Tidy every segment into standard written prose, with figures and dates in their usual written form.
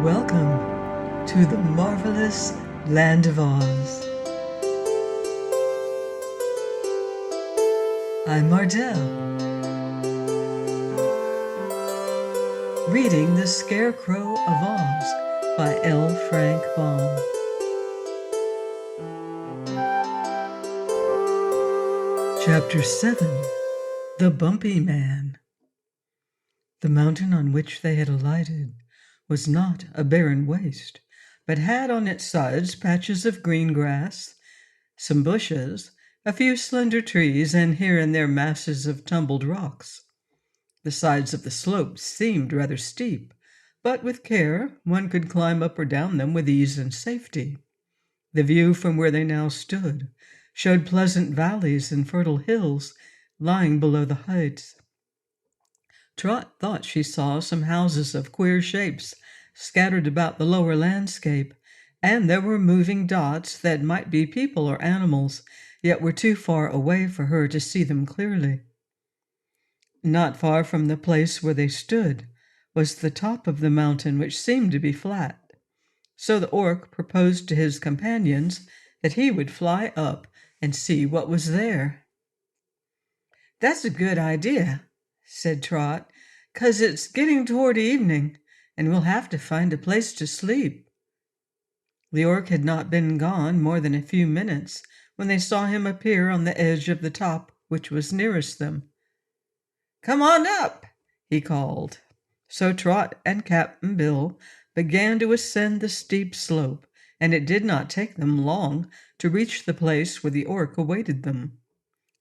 Welcome to the marvelous land of Oz. I'm Mardell, reading The Scarecrow of Oz by L. Frank Baum. Chapter 7. The Bumpy Man. The mountain on which they had alighted was not a barren waste, but had on its sides patches of green grass, some bushes, a few slender trees, and here and there masses of tumbled rocks. The sides of the slopes seemed rather steep, but with care one could climb up or down them with ease and safety. The view from where they now stood showed pleasant valleys and fertile hills lying below the heights. Trot thought she saw some houses of queer shapes scattered about the lower landscape, and there were moving dots that might be people or animals, yet were too far away for her to see them clearly. Not far from the place where they stood was the top of the mountain, which seemed to be flat. So the orc proposed to his companions that he would fly up and see what was there. "That's a good idea," said Trot, "'cause it's getting toward evening, and we'll have to find a place to sleep." The orc had not been gone more than a few minutes when they saw him appear on the edge of the top which was nearest them. "Come on up," he called. So Trot and Cap'n Bill began to ascend the steep slope, and it did not take them long to reach the place where the orc awaited them.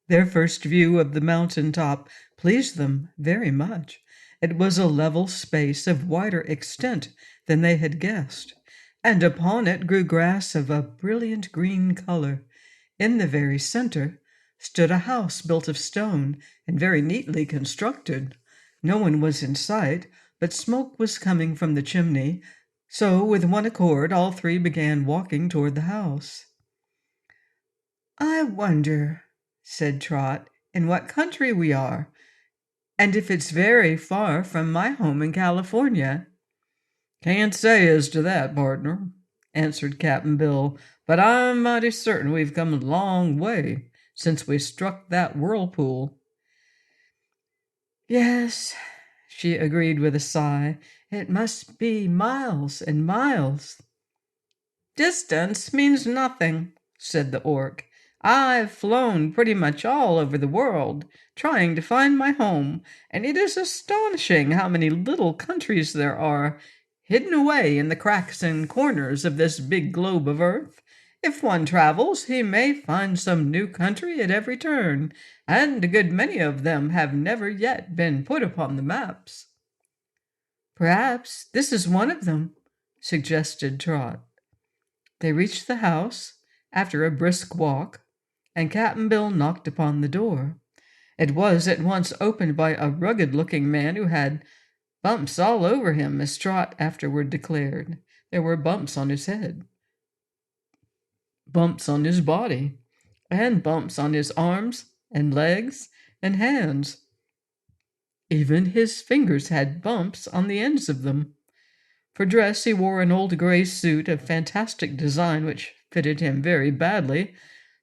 Their first view of the mountain top pleased them very much. It was a level space of wider extent than they had guessed, and upon it grew grass of a brilliant green color. In the very center stood a house built of stone and very neatly constructed. No one was in sight, but smoke was coming from the chimney, so with one accord all three began walking toward the house. "I wonder," said Trot, "in what country we are, and if it's very far from my home in California." "Can't say as to that, partner," answered Cap'n Bill, "but I'm mighty certain we've come a long way since we struck that whirlpool." "Yes," she agreed with a sigh, "it must be miles and miles." "Distance means nothing," said the orc. "I've flown pretty much all over the world, trying to find my home, and it is astonishing how many little countries there are, hidden away in the cracks and corners of this big globe of earth. If one travels, he may find some new country at every turn, and a good many of them have never yet been put upon the maps." "Perhaps this is one of them," suggested Trot. They reached the house after a brisk walk, and Cap'n Bill knocked upon the door. It was at once opened by a rugged-looking man who had bumps all over him, as Trot afterward declared. There were bumps on his head, bumps on his body, and bumps on his arms and legs and hands. Even his fingers had bumps on the ends of them. For dress he wore an old gray suit of fantastic design which fitted him very badly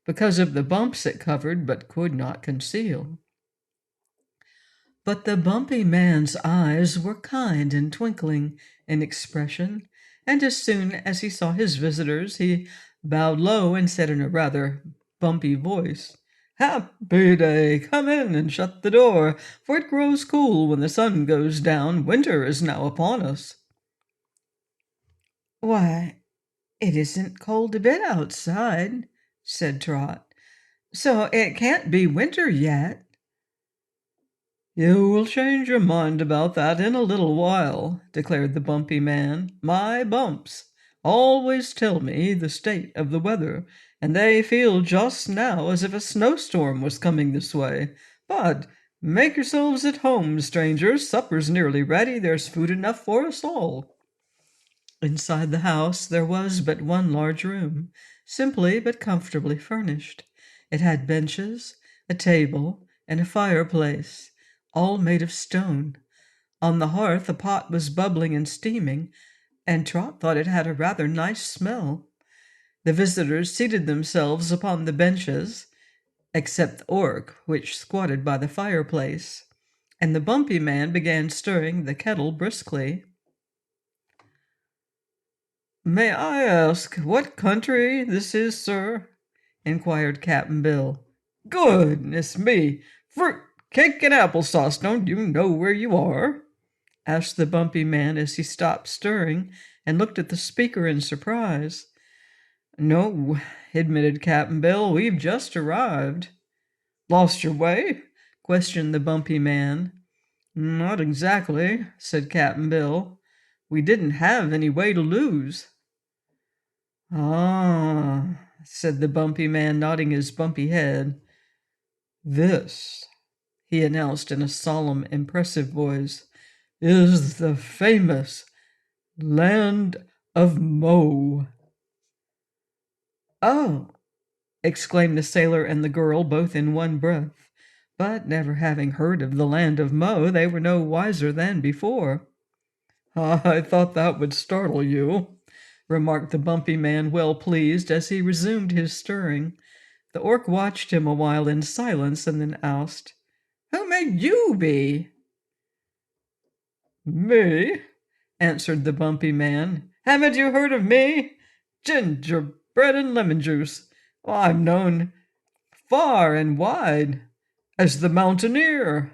because of the bumps it covered but could not conceal. But the Bumpy Man's eyes were kind and twinkling in expression, and as soon as he saw his visitors he bowed low and said in a rather bumpy voice, "Happy day! Come in and shut the door, for it grows cool when the sun goes down. Winter is now upon us." "Why, it isn't cold a bit outside," said Trot, "so it can't be winter yet." "You will change your mind about that in a little while," declared the Bumpy Man. "My bumps always tell me the state of the weather, and they feel just now as if a snowstorm was coming this way. But make yourselves at home, strangers. Supper's nearly ready. There's food enough for us all." Inside the house there was but one large room, simply but comfortably furnished. It had benches, a table, and a fireplace, all made of stone. On the hearth a pot was bubbling and steaming, and Trot thought it had a rather nice smell. The visitors seated themselves upon the benches, except the Orc, which squatted by the fireplace, and the Bumpy Man began stirring the kettle briskly. "May I ask what country this is, sir?" inquired Cap'n Bill. "Goodness me! Fruit, cake, and applesauce, don't you know where you are?" asked the Bumpy Man as he stopped stirring and looked at the speaker in surprise. "No," admitted Cap'n Bill, "we've just arrived." "Lost your way?" questioned the Bumpy Man. "Not exactly," said Cap'n Bill. "We didn't have any way to lose." "Ah," said the Bumpy Man, nodding his bumpy head. "This," he announced in a solemn, impressive voice, "is the famous Land of Mo." "Oh!" exclaimed the sailor and the girl both in one breath, but never having heard of the Land of Mo, they were no wiser than before. "I thought that would startle you," remarked the Bumpy Man, well pleased, as he resumed his stirring. The Orc watched him a while in silence and then asked, "Who may you be?" "Me?" answered the Bumpy Man. "Haven't you heard of me? Gingerbread and lemon juice. I'm known far and wide as the Mountaineer."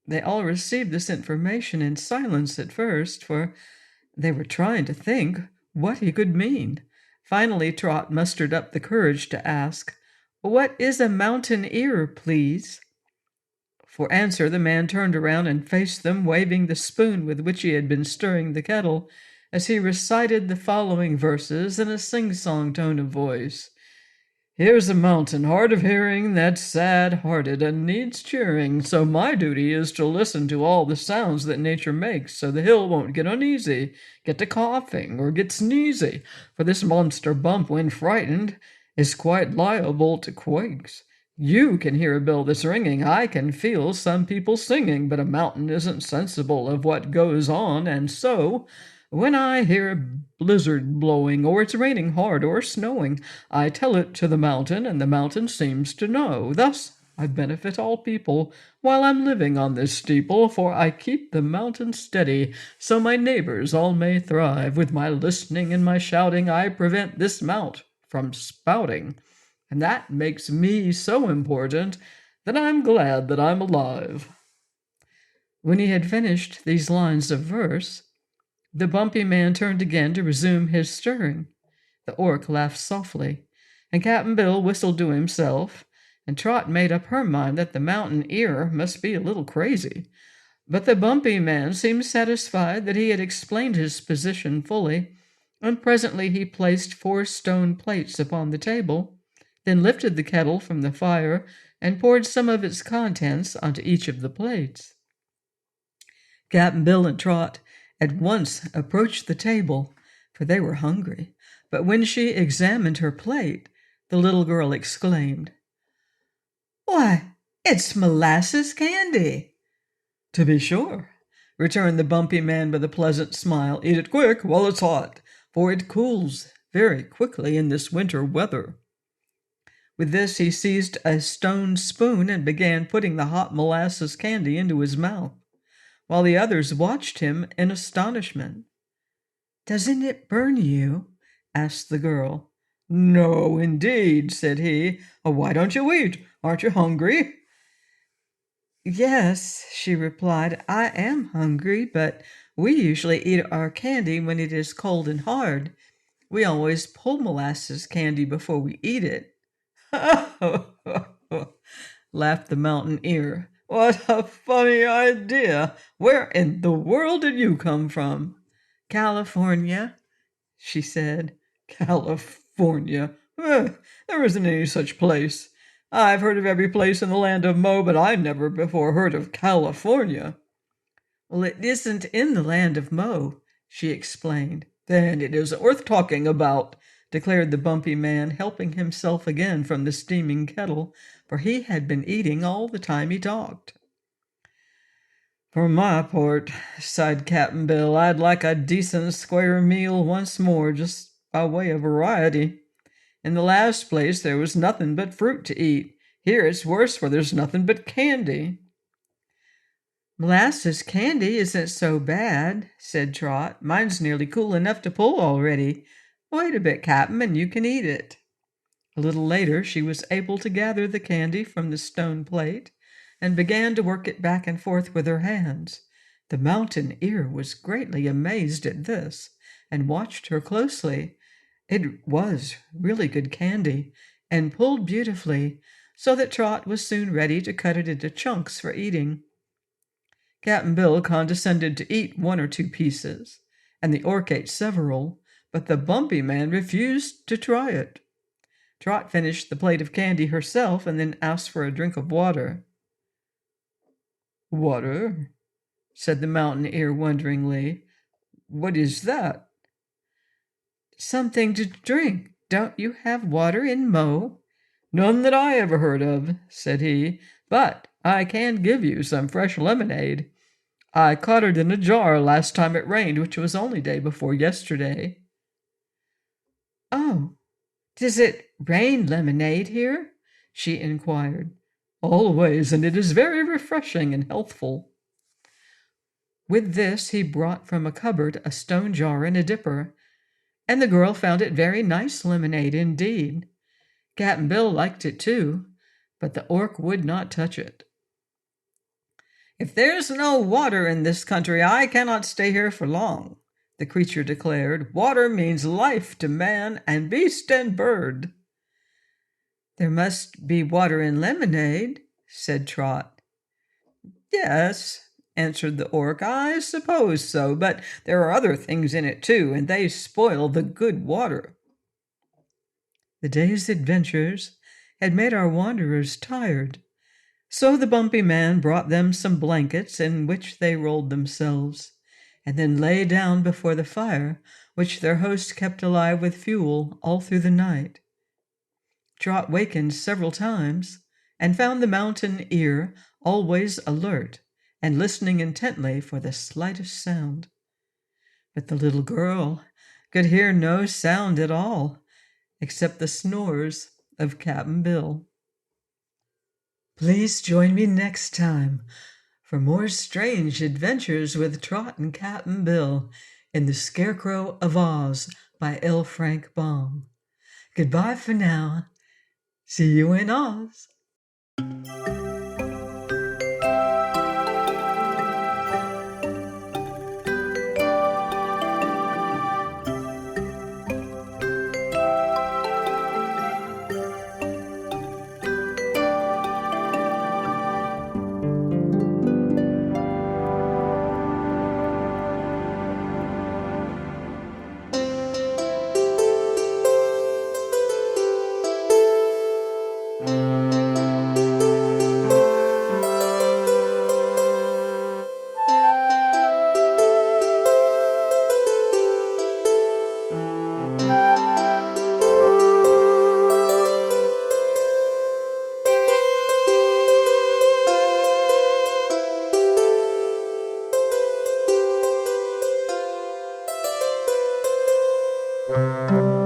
They all received this information in silence at first, for they were trying to think what he could mean. Finally, Trot mustered up the courage to ask, "What is a mountaineer, please?" For answer, the man turned around and faced them, waving the spoon with which he had been stirring the kettle, as he recited the following verses in a sing-song tone of voice. "Here's a mountain hard of hearing that's sad-hearted and needs cheering, so my duty is to listen to all the sounds that nature makes, so the hill won't get uneasy, get to coughing, or get sneezy, for this monster Bump, when frightened, is quite liable to quakes. You can hear a bell that's ringing, I can feel some people singing, but a mountain isn't sensible of what goes on, and so when I hear a blizzard blowing, or it's raining hard or snowing, I tell it to the mountain, and the mountain seems to know. Thus I benefit all people while I'm living on this steeple, for I keep the mountain steady, so my neighbors all may thrive. With my listening and my shouting, I prevent this mount from spouting, and that makes me so important that I'm glad that I'm alive." When he had finished these lines of verse, the Bumpy Man turned again to resume his stirring. The Orc laughed softly, and Cap'n Bill whistled to himself, and Trot made up her mind that the Mountain-Ear must be a little crazy. But the Bumpy Man seemed satisfied that he had explained his position fully, and presently he placed 4 stone plates upon the table, then lifted the kettle from the fire and poured some of its contents onto each of the plates. Cap'n Bill and Trot at once approached the table, for they were hungry, but when she examined her plate, the little girl exclaimed, "Why, it's molasses candy!" "To be sure," returned the Bumpy Man with a pleasant smile. "Eat it quick while it's hot, for it cools very quickly in this winter weather." With this, he seized a stone spoon and began putting the hot molasses candy into his mouth, while the others watched him in astonishment. "Doesn't it burn you?" asked the girl. "No, indeed," said he. "Why don't you eat? Aren't you hungry?" "Yes," she replied, "I am hungry, but we usually eat our candy when it is cold and hard. We always pull molasses candy before we eat it." laughed the Mountain-Ear. "What a funny idea! Where in the world did you come from?" "California," she said. "California? There isn't any such place. I've heard of every place in the Land of Mo, but I never before heard of California." "Well, it isn't in the Land of Mo," she explained. "Then it isn't worth talking about," declared the Bumpy Man, helping himself again from the steaming kettle, for he had been eating all the time he talked. For my part, sighed Cap'n Bill, I'd like a decent square meal once more, just by way of variety. In the last place there was nothing but fruit to eat. Here it's worse, for there's nothing but candy. Molasses candy isn't so bad, said Trot. Mine's nearly cool enough to pull already. Wait a bit, Cap'n, and you can eat it. A little later she was able to gather the candy from the stone plate and began to work it back and forth with her hands. The mountain ear was greatly amazed at this and watched her closely. It was really good candy and pulled beautifully, so that Trot was soon ready to cut it into chunks for eating. Cap'n Bill condescended to eat 1 or 2 pieces, and the Orc ate several, but the Bumpy Man refused to try it. Trot finished the plate of candy herself and then asked for a drink of water. Water? Said the mountain ear wonderingly. What is that? Something to drink. Don't you have water in Mo? None that I ever heard of, said he, but I can give you some fresh lemonade. I caught it in a jar last time it rained, which was only day before yesterday. Oh, does it rain lemonade here? She inquired. Always, and it is very refreshing and healthful. With this he brought from a cupboard a stone jar and a dipper, and the girl found it very nice lemonade indeed. Cap'n Bill liked it too, but the Orc would not touch it. If there's no water in this country, I cannot stay here for long, the creature declared. Water means life to man and beast and bird. There must be water in lemonade, said Trot. Yes, answered the Orc, I suppose so, but there are other things in it too, and they spoil the good water. The day's adventures had made our wanderers tired, so the Bumpy Man brought them some blankets in which they rolled themselves, and then lay down before the fire, which their host kept alive with fuel all through the night. Trot wakened several times and found the mountain ear always alert and listening intently for the slightest sound. But the little girl could hear no sound at all, except the snores of Cap'n Bill. Please join me next time for more strange adventures with Trot and Cap'n Bill in The Scarecrow of Oz by L. Frank Baum. Goodbye for now. See you in Oz. Thank you.